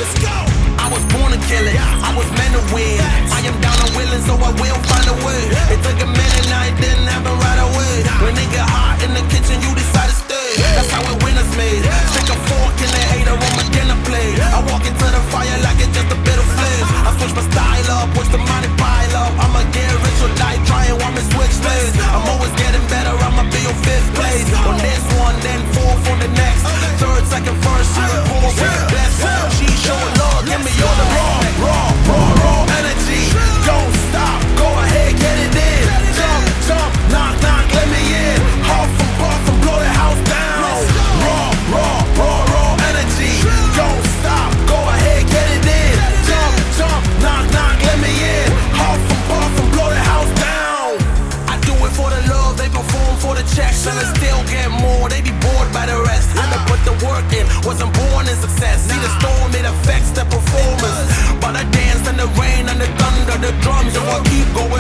Let's go. I was born to kill it, I was meant to win. I am down and willing, so I will find a way. It took a minute, now it didn't happen right away. When it get hot in the kitchen, you decide to stay. That's how it winners made. Stick a fork in the hater on my dinner plate. I walk into the fire like it's just a bit of flames. I switch my style up, watch the money pile up. I'ma get rich or die trying, want me switch lanes. I'm always getting better, I'ma be your fifth place. On this one, then fourth on the next. Third, second, first, you and four with the best. She showing love, give me all the raw energy. Don't stop, go ahead, get it in. Jump, jump, knock, knock, let me in. Huff and puff and blow the house down. Raw energy. Don't stop, go ahead, get it in. Jump, jump, knock, knock, let me in. Huff and puff and blow the house down. I do it for the love, they perform for the checks. And I still get more, they be bored by the rest. Had to put the work in, wasn't born in success. See the storm, it affects the performance. But I dance in the rain and the thunder, the drums, so I keep going